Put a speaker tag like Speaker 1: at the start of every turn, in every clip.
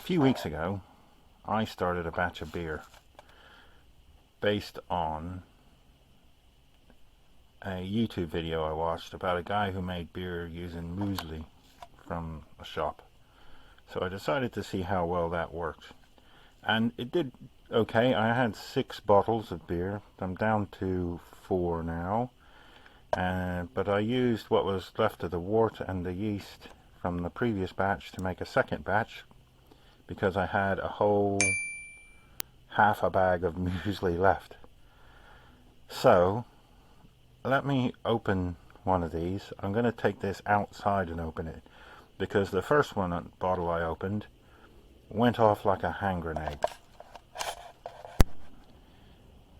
Speaker 1: few weeks ago, I started a batch of beer based on a YouTube video I watched about a guy who made beer using muesli from a shop. So I decided to see how well that worked. And it did okay. I had 6 bottles of beer. I'm down to 4 now. But I used what was left of the wort and the yeast from the previous batch to make a second batch, because I had a whole half a bag of muesli left. So let me open one of these. I'm going to take this outside and open it, because the first bottle I opened went off like a hand grenade.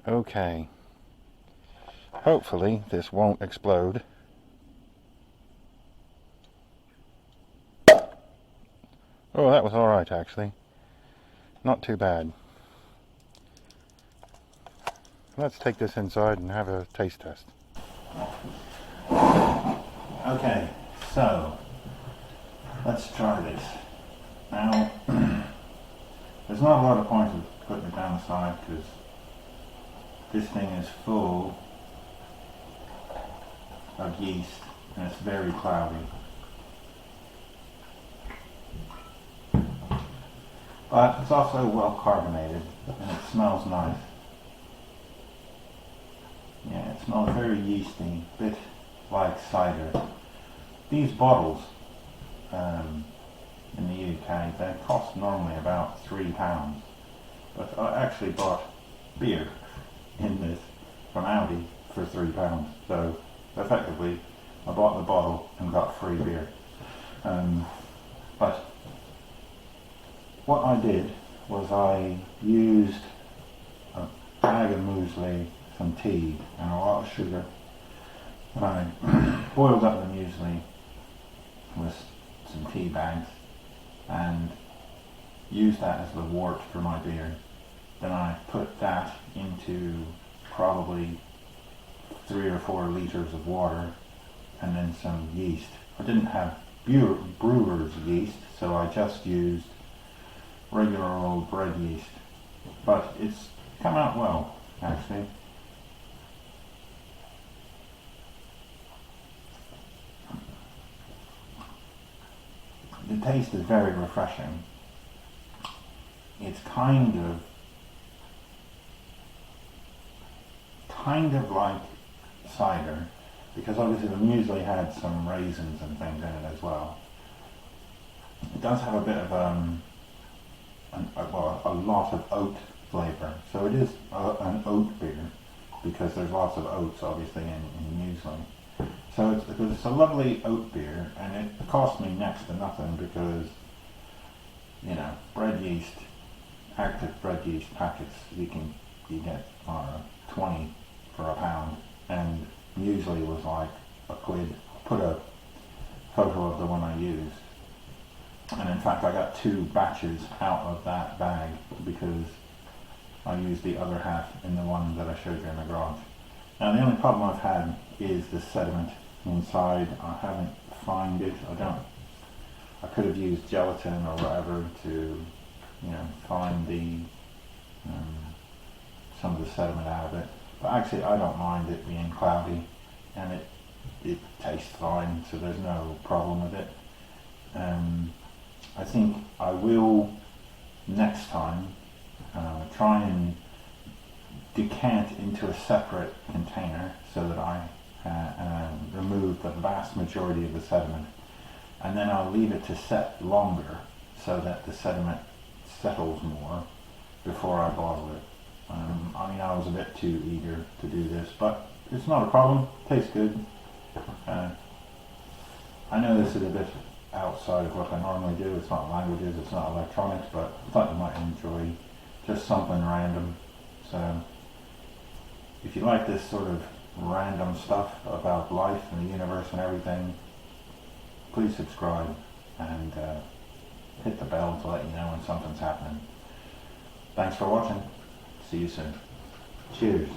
Speaker 1: Okay, hopefully this won't explode. Oh, that was alright actually. Not too bad. Let's take this inside and have a taste test. Okay, so let's try this. Now, there's not a lot of point of putting it down the side, because this thing is full of yeast and it's very cloudy. But it's also well carbonated and it smells nice. Yeah, it smells very yeasty, a bit like cider. These bottles in the UK, they cost normally about £3, but I actually bought beer in this from Aldi for £3. So effectively, I bought the bottle and got free beer. But what I did was I used a bag of muesli, some tea, and a lot of sugar. And I boiled up the muesli with some tea bags and used that as the wort for my beer. Then I put that into probably 3 or 4 liters of water and then some yeast. I didn't have brewer's yeast, so I just used regular old bread yeast. But it's come out well, actually. The taste is very refreshing. It's kind of like cider, because obviously the muesli had some raisins and things in it as well. It does have a bit of a lot of oat flavour, so it is an oat beer, because there's lots of oats obviously in muesli. So it's a lovely oat beer, and it cost me next to nothing, because, you know, bread yeast, active bread yeast packets, you get 20 for £1, and muesli was like £1. Put a photo of the one I used, and in fact I got 2 batches out of that bag, because I used the other half in the one that I showed you in the garage. Now the only problem I've had is the sediment inside. I haven't found it. I could have used gelatin or whatever to, you know, find the some of the sediment out of it. But actually I don't mind it being cloudy, and it tastes fine, so there's no problem with it. I think I will next time try and decant into a separate container, so that I remove the vast majority of the sediment, and then I'll leave it to set longer so that the sediment settles more before I bottle it. I mean, I was a bit too eager to do this, but it's not a problem. Tastes good. I know this is a bit outside of what I normally do. It's not languages, it's not electronics, but I thought you might enjoy just something random. So if you like this sort of random stuff about life and the universe and everything, please subscribe and hit the bell to let you know when something's happening. Thanks for watching. See you soon. Cheers.